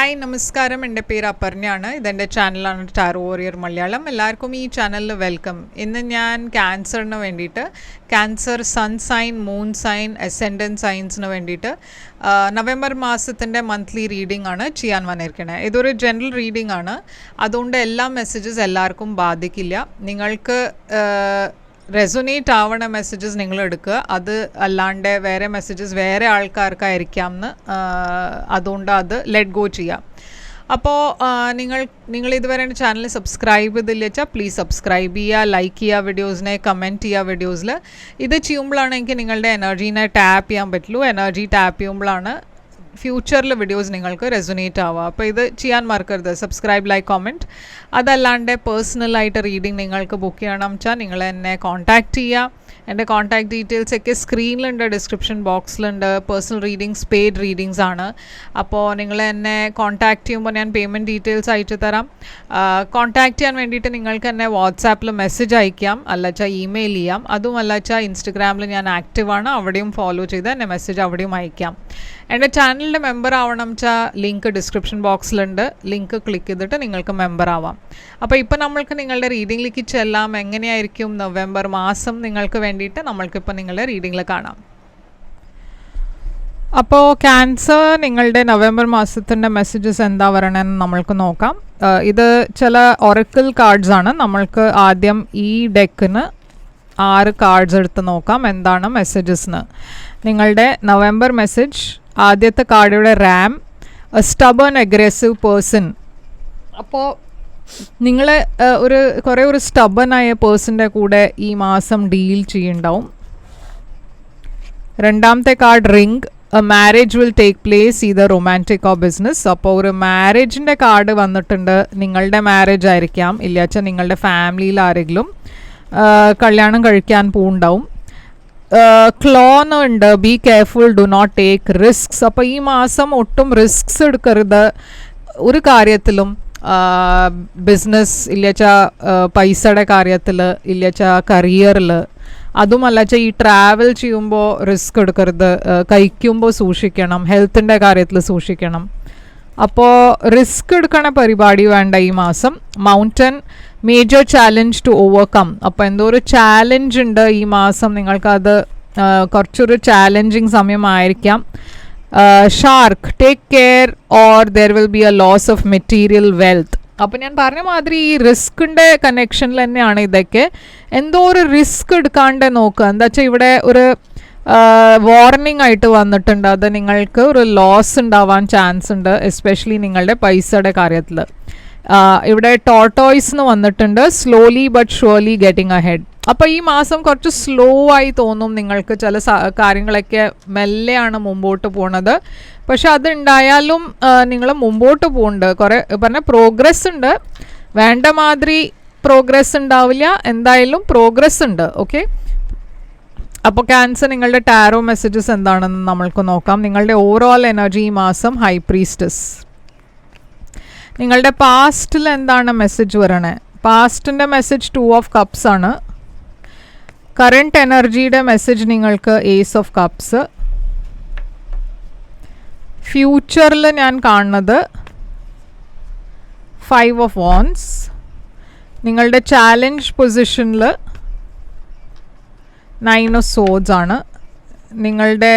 Hi നമസ്കാരം, എൻ്റെ പേര് അപർണയാണ്. ഇതെൻ്റെ ചാനലാണ് ടാരോ വാരിയർ മലയാളം. എല്ലാവർക്കും ഈ ചാനലിൽ വെൽക്കം. ഇന്ന് ഞാൻ ക്യാൻസറിന് വേണ്ടിയിട്ട്, cancer sun sign, moon sign, ascendant സൈൻസിന് വേണ്ടിയിട്ട് നവംബർ മാസത്തിൻ്റെ മന്ത്ലി റീഡിംഗ് ആണ് ചെയ്യാൻ വന്നിരിക്കുന്നത്. ഇതൊരു ജനറൽ റീഡിംഗ് ആണ്, അതുകൊണ്ട് എല്ലാ മെസ്സേജസ് എല്ലാവർക്കും ബാധിക്കില്ല. നിങ്ങൾക്ക് റെസൊനേറ്റ് ആവണ മെസ്സേജസ് നിങ്ങൾ എടുക്കുക, അത് അല്ലാണ്ട് വേറെ മെസ്സേജസ് വേറെ ആൾക്കാർക്കായിരിക്കാം എന്ന്, അതുകൊണ്ട് അത് ലെറ്റ് ഗോ ചെയ്യാം. അപ്പോൾ നിങ്ങൾ ഇതുവരെ എൻ്റെ ചാനൽ സബ്സ്ക്രൈബ് ചെയ്തില്ല വെച്ചാൽ പ്ലീസ് സബ്സ്ക്രൈബ് ചെയ്യുക, ലൈക്ക് ചെയ്യുക വീഡിയോസിനെ, കമൻറ്റ് ചെയ്യുക വീഡിയോസിൽ. ഇത് ചെയ്യുമ്പോഴാണ് എനിക്ക് നിങ്ങളുടെ എനർജീനെ ടാപ്പ് ചെയ്യാൻ പറ്റുള്ളൂ. എനർജി ടാപ്പ് ചെയ്യുമ്പോഴാണ് ഫ്യൂച്ചറിൽ വീഡിയോസ് നിങ്ങൾക്ക് റെസൊനേറ്റ് ആവുക. അപ്പോൾ ഇത് ചെയ്യാൻ മറക്കരുത്, സബ്സ്ക്രൈബ്, ലൈക്ക്, കമൻറ്റ്. അതല്ലാണ്ട് പേഴ്സണലായിട്ട് റീഡിംഗ് നിങ്ങൾക്ക് ബുക്ക് ചെയ്യണം വെച്ചാൽ നിങ്ങൾ എന്നെ കോൺടാക്റ്റ് ചെയ്യുക. എൻ്റെ കോൺടാക്ട് ഡീറ്റെയിൽസ് ഒക്കെ സ്ക്രീനിലുണ്ട്, ഡിസ്ക്രിപ്ഷൻ ബോക്സിലുണ്ട്. പേഴ്സണൽ റീഡിങ്സ് പെയ്ഡ് റീഡിങ്സ് ആണ്. അപ്പോൾ നിങ്ങൾ എന്നെ കോൺടാക്റ്റ് ചെയ്യുമ്പോൾ ഞാൻ പേയ്മെൻറ്റ് ഡീറ്റെയിൽസ് അയച്ചു തരാം. കോൺടാക്റ്റ് ചെയ്യാൻ വേണ്ടിയിട്ട് നിങ്ങൾക്ക് എന്നെ വാട്സാപ്പിൽ മെസ്സേജ് അയക്കാം, അല്ലച്ചാൽ ഇമെയിൽ ചെയ്യാം. അതും അല്ലച്ചാൽ ഇൻസ്റ്റഗ്രാമിൽ ഞാൻ ആക്റ്റീവാണ്, അവിടെയും ഫോളോ ചെയ്ത് എന്നെ മെസ്സേജ് അവിടെയും അയക്കാം. എൻ്റെ ചാനലിൻ്റെ മെമ്പർ ആവണം വെച്ചാൽ ലിങ്ക് ഡിസ്ക്രിപ്ഷൻ ബോക്സിലുണ്ട്, ലിങ്ക് ക്ലിക്ക് ചെയ്തിട്ട് നിങ്ങൾക്ക് മെമ്പർ ആവാം. അപ്പോൾ ഇപ്പോൾ നമ്മൾക്ക് നിങ്ങളുടെ റീഡിങ്ങിലേക്ക് ചെല്ലാം. എങ്ങനെയായിരിക്കും നവംബർ മാസം നിങ്ങൾക്ക് വേണ്ടിയിട്ട് നമ്മൾക്കിപ്പോൾ നിങ്ങളുടെ റീഡിങ്ങിൽ കാണാം. അപ്പോൾ ക്യാൻസർ നിങ്ങളുടെ നവംബർ മാസത്തിൻ്റെ മെസ്സേജസ് എന്താ വരണമെന്ന് നമ്മൾക്ക് നോക്കാം. ഇത് ചില ഒറക്കിൾ കാർഡ്സ് ആണ്. നമ്മൾക്ക് ആദ്യം ഈ ഡെക്കിന് 6 കാർഡ്സ് എടുത്ത് നോക്കാം എന്താണ് മെസ്സേജസ്. നിങ്ങളുടെ നവംബർ മെസ്സേജ്, ആദ്യത്തെ കാർഡിയുടെ ram, a stubborn aggressive person. അപ്പോൾ നിങ്ങൾ ഒരു സ്റ്റബനായ പേഴ്സൻ്റെ കൂടെ ഈ മാസം ഡീൽ ചെയ്യുന്നുണ്ടാവും. രണ്ടാമത്തെ card ring, A marriage will take place, either romantic or business. അപ്പോൾ ഒരു മാരേജിൻ്റെ കാർഡ് വന്നിട്ടുണ്ട്. നിങ്ങളുടെ മാരേജ് ആയിരിക്കാം, ഇല്ലാച്ചാൽ നിങ്ങളുടെ ഫാമിലിയിൽ ആരെങ്കിലും കല്യാണം കഴിക്കാൻ പോകുന്നുണ്ടാവും. ക്ലോൺ ഉണ്ട്, be careful, do not take risks. അപ്പോൾ ഈ മാസം ഒട്ടും റിസ്ക്സ് എടുക്കരുത് ഒരു കാര്യത്തിലും. ബിസിനസ് ഇല്ലാച്ചാൽ പൈസയുടെ കാര്യത്തിൽ, ഇല്ലാച്ചാൽ കരിയറിൽ. അതുമല്ലാച്ചാൽ ഈ ട്രാവൽ ചെയ്യുമ്പോൾ റിസ്ക് എടുക്കരുത്, കഴിക്കുമ്പോൾ സൂക്ഷിക്കണം, ഹെൽത്തിൻ്റെ കാര്യത്തിൽ സൂക്ഷിക്കണം. അപ്പോൾ റിസ്ക് എടുക്കണ പരിപാടി വേണ്ട ഈ മാസം. Mountain, major challenge to overcome. അപ്പോൾ എന്തോ ഒരു ചാലഞ്ച് ഉണ്ട് ഈ മാസം, നിങ്ങൾക്കത് കുറച്ചൊരു ചാലഞ്ചിങ് സമയമായിരിക്കാം. Shark, take care or there will be a loss of material wealth. അപ്പോൾ ഞാൻ പറഞ്ഞ മാതിരി ഈ റിസ്കിൻ്റെ കണക്ഷനിൽ തന്നെയാണ് ഇതൊക്കെ. എന്തോ ഒരു റിസ്ക് എടുക്കാണ്ട് നോക്കുക. എന്താ വെച്ചാൽ ഇവിടെ ഒരു വാർണിംഗ് ആയിട്ട് വന്നിട്ടുണ്ട്. അത് നിങ്ങൾക്ക് ഒരു ലോസ് ഉണ്ടാവാൻ ചാൻസ് ഉണ്ട്, എസ്പെഷ്യലി നിങ്ങളുടെ പൈസയുടെ കാര്യത്തിൽ. ഇവിടെ ടോർട്ടോയ്സ് എന്ന് വന്നിട്ടുണ്ട്, slowly but surely getting ahead. അപ്പോൾ ഈ മാസം കുറച്ച് സ്ലോ ആയി തോന്നും നിങ്ങൾക്ക്. ചില കാര്യങ്ങളൊക്കെ മെല്ലെയാണ് മുമ്പോട്ട് പോണത്. പക്ഷെ അതുണ്ടായാലും നിങ്ങൾ മുമ്പോട്ട് പോകുന്നുണ്ട്. കുറേ പറഞ്ഞ പ്രോഗ്രസ് ഉണ്ട്. വേണ്ട മാതിരി പ്രോഗ്രസ് ഉണ്ടാവില്ല, എന്തായാലും പ്രോഗ്രസ് ഉണ്ട്. ഓക്കെ, അപ്പോൾ ക്യാൻസർ നിങ്ങളുടെ ടാരോ മെസ്സേജസ് എന്താണെന്ന് നമ്മൾക്ക് നോക്കാം. നിങ്ങളുടെ ഓവറോൾ എനർജി ഈ മാസം ഹൈ പ്രീസ്റ്റസ്. നിങ്ങളുടെ പാസ്റ്റിൽ എന്താണ് മെസ്സേജ് വരണേ? പാസ്റ്റിൻ്റെ മെസ്സേജ് 2 ഓഫ് കപ്സ് ആണ്. കറണ്ട് എനർജിയുടെ മെസ്സേജ് നിങ്ങൾക്ക് ഏസ് ഓഫ് കപ്സ്. ഫ്യൂച്ചറിൽ ഞാൻ കാണുന്നത് 5 ഓഫ് വാൻസ്. നിങ്ങളുടെ ചാലഞ്ച് പൊസിഷനിൽ 9 ഓഫ് സോഡ്സ് ആണ്. നിങ്ങളുടെ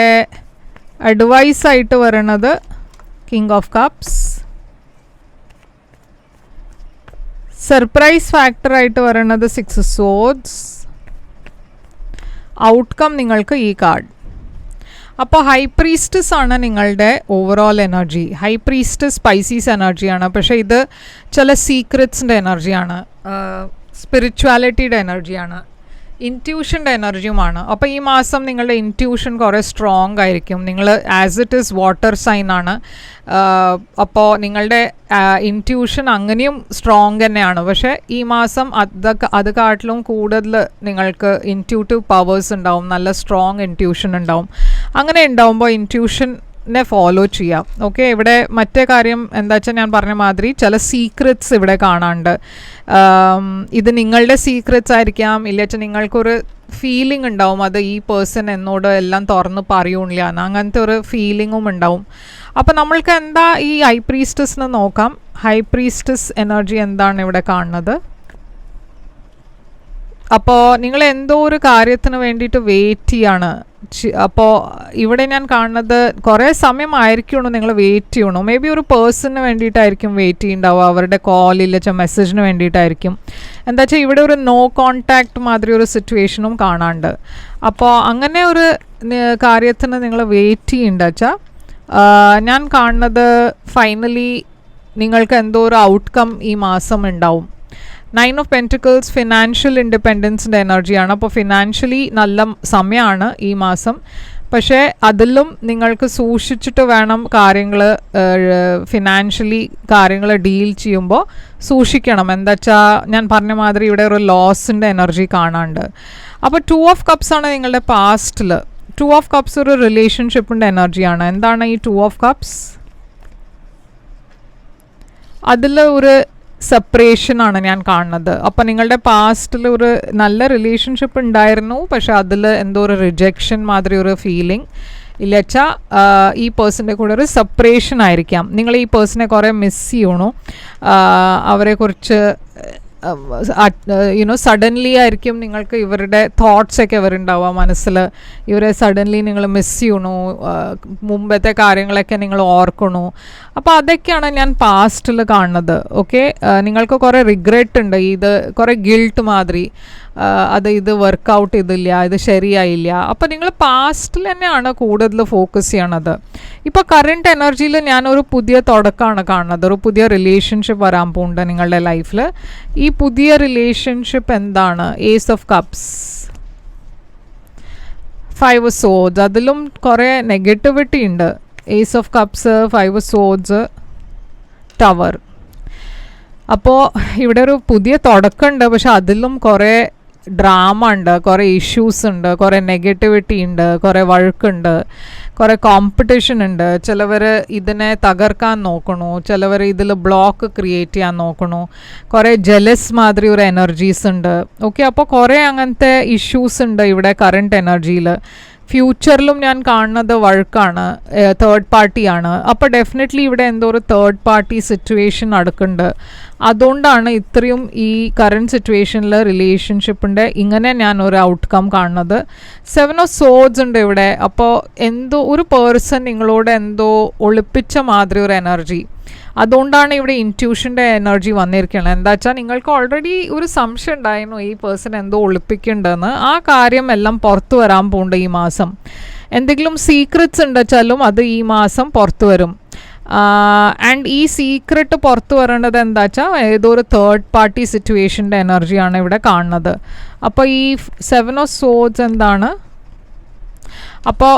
അഡ്വൈസായിട്ട് വരണത് കിങ് ഓഫ് കപ്സ്. സർപ്രൈസ് ഫാക്ടറായിട്ട് പറയുന്നത് 6 സോഡ്സ്. ഔട്ട്കം നിങ്ങൾക്ക് ഈ കാർഡ്. അപ്പോൾ ഹൈ പ്രീസ്റ്റസ് ആണ് നിങ്ങളുടെ overall energy. High priestess species എനർജിയാണ്, പക്ഷേ ഇത് ചില സീക്രറ്റ്സിൻ്റെ എനർജിയാണ്, സ്പിരിച്വാലിറ്റിയുടെ എനർജിയാണ്, ഇൻറ്റ്യൂഷൻ്റെ എനർജിയുമാണ്. അപ്പോൾ ഈ മാസം നിങ്ങളുടെ ഇൻറ്റ്യൂഷൻ കുറേ സ്ട്രോങ് ആയിരിക്കും. നിങ്ങൾ as it is water sign ആണ്. അപ്പോൾ നിങ്ങളുടെ ഇൻറ്റ്യൂഷൻ അങ്ങനെയും സ്ട്രോങ് തന്നെയാണ്. പക്ഷേ ഈ മാസം അത് കാട്ടിലും കൂടുതൽ നിങ്ങൾക്ക് ഇൻറ്റ്യൂട്ടീവ് പവേഴ്സ് ഉണ്ടാവും, നല്ല സ്ട്രോങ് ഇൻറ്റ്യൂഷൻ ഉണ്ടാവും. അങ്ങനെ ഉണ്ടാവുമ്പോൾ ഇൻറ്റ്യൂഷൻ നെ ഫോളോ ചെയ്യാം. ഓക്കെ, ഇവിടെ മറ്റേ കാര്യം എന്താ വെച്ചാൽ ഞാൻ പറഞ്ഞ മാതിരി ചില സീക്രറ്റ്സ് ഇവിടെ കാണാണ്ട്. ഇത് നിങ്ങളുടെ സീക്രറ്റ്സ് ആയിരിക്കാം, ഇല്ല വെച്ചാൽ നിങ്ങൾക്കൊരു ഫീലിംഗ് ഉണ്ടാവും അത് ഈ പേഴ്സൺ എന്നോട് എല്ലാം തുറന്ന് പറയൂണില്ല എന്ന്, അങ്ങനത്തെ ഒരു ഫീലിങ്ങും ഉണ്ടാവും. അപ്പോൾ നമ്മൾക്ക് എന്താ ഈ ഹൈ പ്രീസ്റ്റസിന് നോക്കാം. ഹൈ പ്രീസ്റ്റസ് എനർജി എന്താണ് ഇവിടെ കാണുന്നത്? അപ്പോൾ നിങ്ങൾ എന്തോ ഒരു കാര്യത്തിന് വേണ്ടിയിട്ട് വെയിറ്റ് ചെയ്യാണ്. അപ്പോൾ ഇവിടെ ഞാൻ കാണുന്നത് കുറേ സമയമായിരിക്കണം നിങ്ങൾ വെയിറ്റ് ചെയ്യണോ. മേ ബി ഒരു പേഴ്സണിന് വേണ്ടിയിട്ടായിരിക്കും വെയിറ്റ് ചെയ്യുന്നുണ്ടാവുക, അവരുടെ കോളില്ല മെസ്സേജിന് വേണ്ടിയിട്ടായിരിക്കും. എന്താ വെച്ചാൽ ഇവിടെ ഒരു നോ കോണ്ടാക്ട് മാതിരി ഒരു സിറ്റുവേഷനും കാണാണ്ട്. അപ്പോൾ അങ്ങനെ ഒരു കാര്യത്തിന് നിങ്ങൾ വെയിറ്റ് ചെയ്യുന്നുണ്ട് വെച്ചാൽ ഞാൻ കാണുന്നത് ഫൈനലി നിങ്ങൾക്ക് എന്തോ ഒരു ഔട്ട്കം ഈ മാസം ഉണ്ടാവും. 9 ഓഫ് പെൻറ്റിക്കിൾസ് ഫിനാൻഷ്യൽ ഇൻഡിപെൻഡൻസിൻ്റെ എനർജിയാണ്. അപ്പോൾ ഫിനാൻഷ്യലി നല്ല സമയമാണ് ഈ മാസം. പക്ഷേ അതിലും നിങ്ങൾക്ക് സൂക്ഷിച്ചിട്ട് വേണം കാര്യങ്ങൾ, ഫിനാൻഷ്യലി കാര്യങ്ങൾ ഡീൽ ചെയ്യുമ്പോൾ സൂക്ഷിക്കണം. എന്താ വെച്ചാൽ ഞാൻ പറഞ്ഞ മാതിരി ഇവിടെ ഒരു ലോസിൻ്റെ എനർജി കാണാണ്ട്. അപ്പോൾ 2 ഓഫ് കപ്സ് ആണ് നിങ്ങളുടെ പാസ്റ്റിൽ. 2 ഓഫ് കപ്സ് ഒരു റിലേഷൻഷിപ്പിൻ്റെ എനർജിയാണ്. എന്താണ് ഈ 2 ഓഫ് കപ്സ്? അതിൽ ഒരു സെപ്പറേഷനാണ് ഞാൻ കാണുന്നത്. അപ്പോൾ നിങ്ങളുടെ പാസ്റ്റിൽ ഒരു നല്ല റിലേഷൻഷിപ്പ് ഉണ്ടായിരുന്നു, പക്ഷെ അതിൽ എന്തോ ഒരു റിജക്ഷൻ മാതിരി ഒരു ഫീലിംഗ് ഇല്ല വെച്ചാൽ ഈ പേഴ്സൻ്റെ കൂടെ ഒരു സെപ്പറേഷൻ ആയിരിക്കാം. നിങ്ങൾ ഈ പേഴ്സണെ കുറേ മിസ് ചെയ്യണു, അവരെക്കുറിച്ച് സഡൻലി ആയിരിക്കും നിങ്ങൾക്ക് ഇവരുടെ തോട്ട്സൊക്കെ വരുന്നുണ്ടാവുക മനസ്സിൽ. ഇവരെ സഡൻലി നിങ്ങൾ മിസ് ചെയ്യണു, മുമ്പത്തെ കാര്യങ്ങളൊക്കെ നിങ്ങൾ ഓർക്കണു. അപ്പോൾ അതൊക്കെയാണ് ഞാൻ പാസ്റ്റിൽ കാണുന്നത്. ഓക്കെ, നിങ്ങൾക്ക് കുറേ റിഗ്രറ്റ് ഉണ്ട്, ഇത് കുറേ ഗിൽട്ട് മാതിരി, ഇത് വർക്കൗട്ട് ചെയ്തില്ല, ഇത് ശരിയായില്ല. അപ്പോൾ നിങ്ങൾ പാസ്റ്റിൽ തന്നെയാണ് കൂടുതൽ ഫോക്കസ് ചെയ്യണത്. ഇപ്പോൾ കറണ്ട് എനർജിയിൽ ഞാനൊരു പുതിയ തുടക്കമാണ് കാണുന്നത്. ഒരു പുതിയ റിലേഷൻഷിപ്പ് വരാൻ പോകുന്നുണ്ട് നിങ്ങളുടെ ലൈഫിൽ. ഈ പുതിയ റിലേഷൻഷിപ്പ് എന്താണ്? Ace of cups, 5 of swords, അതിലും കുറേ നെഗറ്റിവിറ്റി ഉണ്ട്. Ace of cups, 5 of swords, tower. അപ്പോൾ ഇവിടെ ഒരു പുതിയ തുടക്കമുണ്ട്, പക്ഷെ അതിലും കുറേ ഡ്രാമ ഉണ്ട്, കുറേ ഇഷ്യൂസ് ഉണ്ട്, കുറേ നെഗറ്റിവിറ്റി ഉണ്ട്, കുറേ വഴക്കുണ്ട്, കുറേ കോമ്പറ്റീഷൻ ഉണ്ട്. ചിലവർ ഇതിനെ തകർക്കാൻ നോക്കണു, ചിലവർ ഇതിൽ ബ്ലോക്ക് ക്രിയേറ്റ് ചെയ്യാൻ നോക്കണു, കുറേ ജെലസ് മാതിരി ഒരു എനർജീസ് ഉണ്ട്. ഓക്കെ, അപ്പോൾ കുറേ അങ്ങനത്തെ ഇഷ്യൂസ് ഉണ്ട് ഇവിടെ കറണ്ട് എനർജിയിൽ. ഫ്യൂച്ചറിലും ഞാൻ കാണുന്നത് വഴക്കാണ്, തേർഡ് പാർട്ടിയാണ്. അപ്പോൾ ഡെഫിനറ്റ്ലി ഇവിടെ എന്തോ ഒരു തേർഡ് പാർട്ടി സിറ്റുവേഷൻ നടക്കുന്നുണ്ട്. അതുകൊണ്ടാണ് ഇത്രയും ഈ കറണ്ട് സിറ്റുവേഷനിൽ റിലേഷൻഷിപ്പിൻ്റെ ഇങ്ങനെ ഞാൻ ഒരു ഔട്ട്കം കാണുന്നത്. 7 ഓഫ് സോഡ്സ് ഉണ്ട് ഇവിടെ. അപ്പോൾ എന്തോ ഒരു പേഴ്സൺ നിങ്ങളോട് എന്തോ ഒളിപ്പിച്ച മാതിരി ഒരു എനർജി. അതുകൊണ്ടാണ് ഇവിടെ ഇൻറ്റ്യൂഷൻ്റെ എനർജി വന്നിരിക്കുന്നത്. എന്താ വെച്ചാൽ നിങ്ങൾക്ക് ഓൾറെഡി ഒരു സംശയം ഉണ്ടായിരുന്നു ഈ പേഴ്സൺ എന്തോ ഒളിപ്പിക്കുന്നുണ്ടെന്ന്. ആ കാര്യം എല്ലാം പുറത്തു വരാൻ പോകുന്നുണ്ട് ഈ മാസം. എന്തെങ്കിലും സീക്രറ്റ്സ് ഉണ്ടെച്ചാലും അത് ഈ മാസം പുറത്തു വരും. ആൻഡ് ഈ സീക്രട്ട് പുറത്തു വരേണ്ടത് എന്താ വെച്ചാൽ ഏതോ ഒരു തേർഡ് പാർട്ടി സിറ്റുവേഷൻ്റെ എനർജിയാണ് ഇവിടെ കാണുന്നത്. അപ്പോൾ ഈ 7 ഓഫ് സോഡ്സ് എന്താണ്? അപ്പോൾ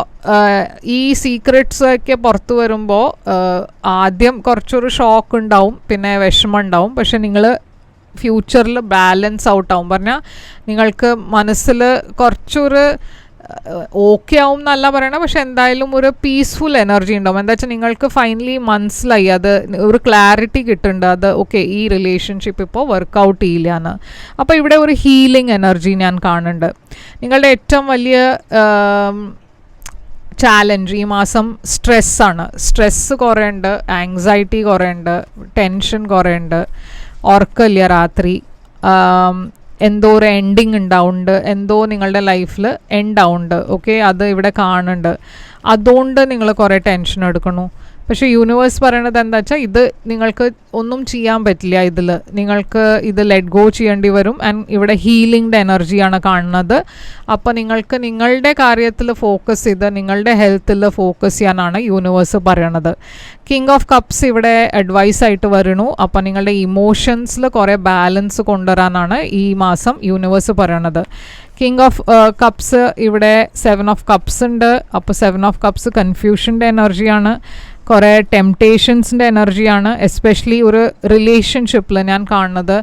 ഈ സീക്രറ്റ്സ് ഒക്കെ പുറത്തു വരുമ്പോൾ ആദ്യം കുറച്ചൊരു ഷോക്ക് ഉണ്ടാവും, പിന്നെ വിഷമം ഉണ്ടാവും. പക്ഷെ നിങ്ങൾ ഫ്യൂച്ചറിൽ ബാലൻസ് ഔട്ട് ആവും. പറഞ്ഞാൽ നിങ്ങൾക്ക് മനസ്സിൽ കുറച്ചൊരു ഓക്കെ ആവും എന്നല്ല പറയണത്, പക്ഷെ എന്തായാലും ഒരു പീസ്ഫുൾ എനർജി ഉണ്ടാവും. എന്താ വെച്ചാൽ നിങ്ങൾക്ക് ഫൈനലി മനസ്സിലായി, അത് ഒരു ക്ലാരിറ്റി കിട്ടുന്നുണ്ട്, അത് ഓക്കെ ഈ റിലേഷൻഷിപ്പ് ഇപ്പോൾ വർക്കൗട്ട് ചെയ്യില്ല എന്ന്. അപ്പോൾ ഇവിടെ ഒരു ഹീലിംഗ് എനർജി ഞാൻ കാണുന്നുണ്ട്. നിങ്ങളുടെ ഏറ്റവും വലിയ ചാലഞ്ച് ഈ മാസം സ്ട്രെസ്സാണ്. സ്ട്രെസ്സ് കുറേ ഉണ്ട്, ആങ്സൈറ്റി കുറേ ഉണ്ട്, ടെൻഷൻ കുറേ ഉണ്ട്, ഉറക്കമില്ല രാത്രി, എന്തോ ഒരു എൻഡിങ് ഉണ്ടാവുന്നുണ്ട്, എന്തോ നിങ്ങളുടെ ലൈഫിൽ എൻഡ് ആവുന്നുണ്ട്. ഓക്കെ, അത് ഇവിടെ കാണുന്നുണ്ട്. അതുകൊണ്ട് നിങ്ങൾ കുറേ ടെൻഷൻ എടുക്കണു. പക്ഷേ യൂണിവേഴ്സ് പറയണത് എന്താ വെച്ചാൽ ഇത് നിങ്ങൾക്ക് ഒന്നും ചെയ്യാൻ പറ്റില്ല, ഇതിൽ നിങ്ങൾക്ക് ഇത് ലെറ്റ് ഗോ ചെയ്യേണ്ടി വരും. ആൻഡ് ഇവിടെ ഹീലിംഗിൻ്റെ എനർജിയാണ് കാണുന്നത്. അപ്പോൾ നിങ്ങൾക്ക് നിങ്ങളുടെ കാര്യത്തിൽ ഫോക്കസ് ചെയ്ത് നിങ്ങളുടെ ഹെൽത്തിൽ ഫോക്കസ് ചെയ്യാനാണ് യൂണിവേഴ്സ് പറയണത്. കിങ് ഓഫ് കപ്സ് ഇവിടെ അഡ്വൈസ് ആയിട്ട് വരുന്നു. അപ്പോൾ നിങ്ങളുടെ ഇമോഷൻസിൽ കുറേ ബാലൻസ് കൊണ്ടുവരാനാണ് ഈ മാസം യൂണിവേഴ്സ് പറയണത്. കിങ് ഓഫ് കപ്സ് ഇവിടെ 7 ഓഫ് കപ്സ് ഉണ്ട്. അപ്പോൾ 7 ഓഫ് കപ്സ് കൺഫ്യൂഷൻ്റെ എനർജിയാണ്, കുറേ ടെംപ്റ്റേഷൻസിൻ്റെ എനർജിയാണ്. എസ്പെഷ്യലി ഒരു റിലേഷൻഷിപ്പിൽ ഞാൻ കാണുന്നത്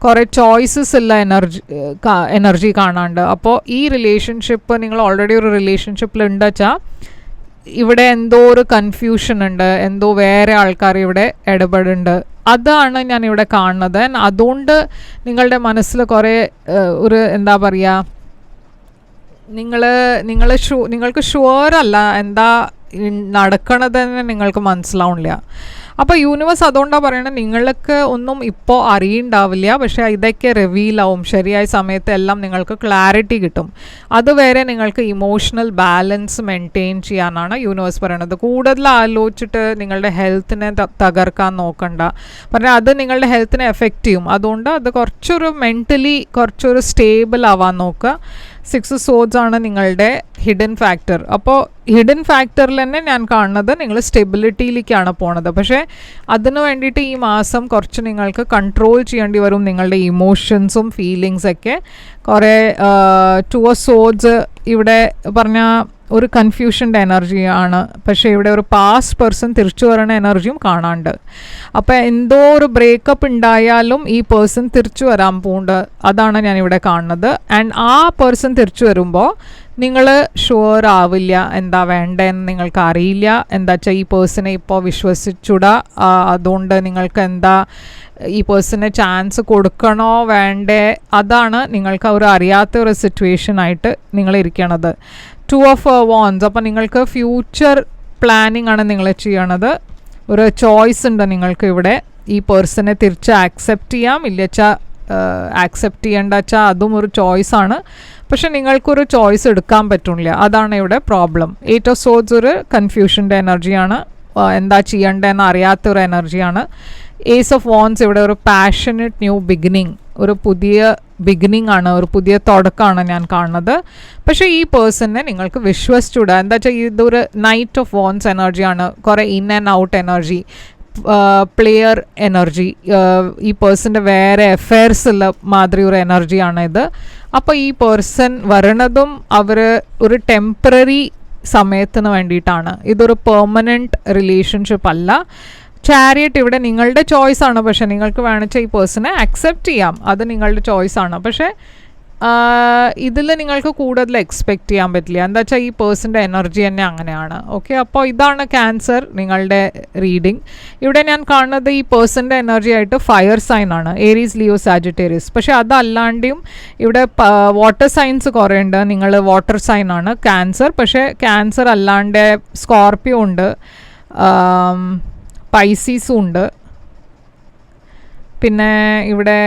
കുറേ ചോയ്സസ് ഉള്ള എനർജി കാണാണ്ട്. അപ്പോൾ ഈ റിലേഷൻഷിപ്പ് നിങ്ങൾ ഓൾറെഡി ഒരു റിലേഷൻഷിപ്പിൽ ഉണ്ട് വെച്ചാൽ ഇവിടെ എന്തോ ഒരു കൺഫ്യൂഷൻ ഉണ്ട്, എന്തോ വേറെ ആൾക്കാർ ഇവിടെ ഇടപെടുന്നുണ്ട്, അതാണ് ഞാൻ ഇവിടെ കാണുന്നത്. അതുകൊണ്ട് നിങ്ങളുടെ മനസ്സിൽ കുറേ ഒരു എന്താ പറയുക, നിങ്ങൾക്ക് ഷുവർ അല്ല എന്താ നടക്കണതെന്ന് നിങ്ങൾക്ക് മനസ്സിലാവില്ല. അപ്പോൾ യൂണിവേഴ്സ് അതുകൊണ്ടാണ് പറയണത്, നിങ്ങൾക്ക് ഒന്നും ഇപ്പോൾ അറിയണ്ടാവില്ല, പക്ഷേ ഇതൊക്കെ റിവീൽ ആവും ശരിയായ സമയത്ത്, എല്ലാം നിങ്ങൾക്ക് ക്ലാരിറ്റി കിട്ടും. അതുവരെ നിങ്ങൾക്ക് ഇമോഷണൽ ബാലൻസ് മെയിൻറ്റെയിൻ ചെയ്യാനാണ് യൂണിവേഴ്സ് പറയണത്. കൂടുതൽ ആലോചിച്ചിട്ട് നിങ്ങളുടെ ഹെൽത്തിനെ തകർക്കാൻ നോക്കണ്ട. പറഞ്ഞാൽ അത് നിങ്ങളുടെ ഹെൽത്തിനെ എഫക്റ്റ് ചെയ്യും. അതുകൊണ്ട് അത് കുറച്ചൊരു മെൻ്റലി കുറച്ചൊരു സ്റ്റേബിൾ ആവാൻ നോക്കുക. 6 സോഡ്സ് ആണ് നിങ്ങളുടെ ഹിഡൻ ഫാക്ടർ. അപ്പോൾ ഹിഡൻ ഫാക്ടറിൽ തന്നെ ഞാൻ കാണുന്നത് നിങ്ങൾ സ്റ്റെബിലിറ്റിയിലേക്കാണ് പോണത്. പക്ഷേ അതിനു വേണ്ടിയിട്ട് ഈ മാസം കുറച്ച് നിങ്ങൾക്ക് കൺട്രോൾ ചെയ്യേണ്ടി വരും നിങ്ങളുടെ ഇമോഷൻസും ഫീലിങ്സൊക്കെ. കുറേ 2 സോഡ്സ് ഇവിടെ പറഞ്ഞാൽ ഒരു കൺഫ്യൂഷൻ്റെ എനർജി ആണ്, പക്ഷേ ഇവിടെ ഒരു പാസ്റ്റ് പേഴ്സൺ തിരിച്ചു വരുന്ന എനർജിയും കാണാണ്ട്. അപ്പോൾ എന്തോ ഒരു ബ്രേക്കപ്പ് ഉണ്ടായാലും ഈ പേഴ്സൺ തിരിച്ചു വരാൻ പോകുന്നുണ്ട്, അതാണ് ഞാനിവിടെ കാണുന്നത്. ആൻഡ് ആ പേഴ്സൺ തിരിച്ചു വരുമ്പോൾ നിങ്ങൾ ഷുവർ ആവില്ല എന്താ വേണ്ടതെന്ന് നിങ്ങൾക്ക് അറിയില്ല. എന്താ വെച്ചാൽ ഈ പേഴ്സണെ ഇപ്പോൾ വിശ്വസിച്ചൂടാ, അതുകൊണ്ട് നിങ്ങൾക്ക് എന്താ ഈ പേഴ്സണെ ചാൻസ് കൊടുക്കണോ വേണ്ടേ, അതാണ് നിങ്ങൾക്ക് ഒരു അറിയാത്ത ഒരു സിറ്റുവേഷൻ ആയിട്ട് നിങ്ങൾ ഇരിക്കണത്. 2 ഓഫ് വാൻഡ്സ്. അപ്പോൾ നിങ്ങൾക്ക് ഫ്യൂച്ചർ പ്ലാനിങ് ആണ് നിങ്ങൾ ചെയ്യണത്. ഒരു ചോയ്സ് ഉണ്ട് നിങ്ങൾക്ക് ഇവിടെ. ഈ പേഴ്സണെ തിരിച്ച് ആക്സെപ്റ്റ് ചെയ്യാം, ഇല്ലച്ചാൽ ആക്സെപ്റ്റ് ചെയ്യേണ്ട വെച്ചാൽ അതും ഒരു ചോയ്സാണ്. പക്ഷെ നിങ്ങൾക്കൊരു ചോയ്സ് എടുക്കാൻ പറ്റില്ല, അതാണ് ഇവിടെ പ്രോബ്ലം. 8 ഓഫ് സോഡ്സ് ഒരു കൺഫ്യൂഷൻ്റെ എനർജിയാണ്, എന്താ ചെയ്യേണ്ടതെന്ന് അറിയാത്തൊരു എനർജിയാണ്. ഏസ് ഓഫ് വാൻഡ്സ് ഇവിടെ ഒരു പാഷനറ്റ് ന്യൂ ബിഗിനിങ്, ഒരു പുതിയ ബിഗിനിങ് ആണ്, ഒരു പുതിയ തുടക്കമാണ് ഞാൻ കാണുന്നത്. പക്ഷേ ഈ പേഴ്സണെ നിങ്ങൾക്ക് വിശ്വസിച്ചുകൂടാ. എന്താ വെച്ചാൽ ഇതൊരു നൈറ്റ് ഓഫ് വാൻഡ്സ് എനർജിയാണ്, കുറേ in and out energy, player energy. ഈ പേഴ്സൻ്റെ വേറെ അഫെയർസുള്ള മാതിരി ഒരു എനർജിയാണ് ഇത്. അപ്പോൾ ഈ പേഴ്സൺ വരണതും അവർ ഒരു ടെമ്പററി സമയത്തിന് വേണ്ടിയിട്ടാണ്, ഇതൊരു പെർമനൻറ്റ് റിലേഷൻഷിപ്പ് അല്ല. ചാരിയറ്റ് ഇവിടെ നിങ്ങളുടെ ചോയ്സാണ്, പക്ഷേ നിങ്ങൾക്ക് വേണമെച്ചാൽ ഈ പേഴ്സണെ അക്സെപ്റ്റ് ചെയ്യാം, അത് നിങ്ങളുടെ ചോയ്സാണ്. പക്ഷേ ഇതിൽ നിങ്ങൾക്ക് കൂടുതൽ എക്സ്പെക്റ്റ് ചെയ്യാൻ പറ്റില്ല. എന്താ വെച്ചാൽ ഈ പേഴ്സൻ്റെ എനർജി തന്നെ അങ്ങനെയാണ്. ഓക്കെ, അപ്പോൾ ഇതാണ് ക്യാൻസർ നിങ്ങളുടെ റീഡിങ്. ഇവിടെ ഞാൻ കാണുന്നത് ഈ പേഴ്സൻ്റെ എനർജി ആയിട്ട് ഫയർ സൈൻ ആണ്, ഏരീസ്, ലിയോ, സാജിറ്റേറിയസ്. പക്ഷേ അതല്ലാണ്ടും ഇവിടെ വാട്ടർ സൈൻസ് കുറേ ഉണ്ട്. നിങ്ങൾ വാട്ടർ സൈൻ ആണ് ക്യാൻസർ. പക്ഷേ ക്യാൻസർ അല്ലാണ്ട് സ്കോർപ്പിയോ ഉണ്ട്, പൈസീസും ഉണ്ട്, പിന്നെ ഇവിടെ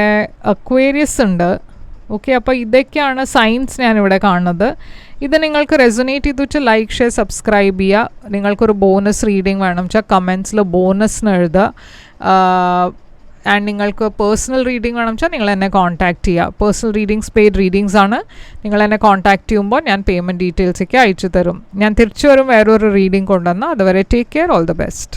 അക്വേരിയസ് ഉണ്ട്. ഓക്കെ, അപ്പോൾ ഇതൊക്കെയാണ് സൈൻസ് ഞാനിവിടെ കാണുന്നത്. ഇത് നിങ്ങൾക്ക് റെസൊനേറ്റ് ചെയ്തു വെച്ചാൽ ലൈക്ക്, ഷെയർ, സബ്സ്ക്രൈബ് ചെയ്യുക. നിങ്ങൾക്കൊരു ബോണസ് റീഡിങ് വേണം വെച്ചാൽ കമൻസിൽ ബോണസിന് എഴുതുക. ആൻഡ് നിങ്ങൾക്ക് പേഴ്സണൽ റീഡിംഗ് വേണം വെച്ചാൽ നിങ്ങൾ എന്നെ കോൺടാക്റ്റ് ചെയ്യുക. പേഴ്സണൽ റീഡിങ്സ് പെയ്ഡ് റീഡിങ്സ് ആണ്. നിങ്ങൾ എന്നെ കോൺടാക്റ്റ് ചെയ്യുമ്പോൾ ഞാൻ പേയ്മെൻറ്റ് ഡീറ്റെയിൽസൊക്കെ അയച്ചു തരും. ഞാൻ തിരിച്ചു വരും വേറൊരു റീഡിംഗ് കൊണ്ടുവന്നാൽ. അതുവരെ take care, all the best.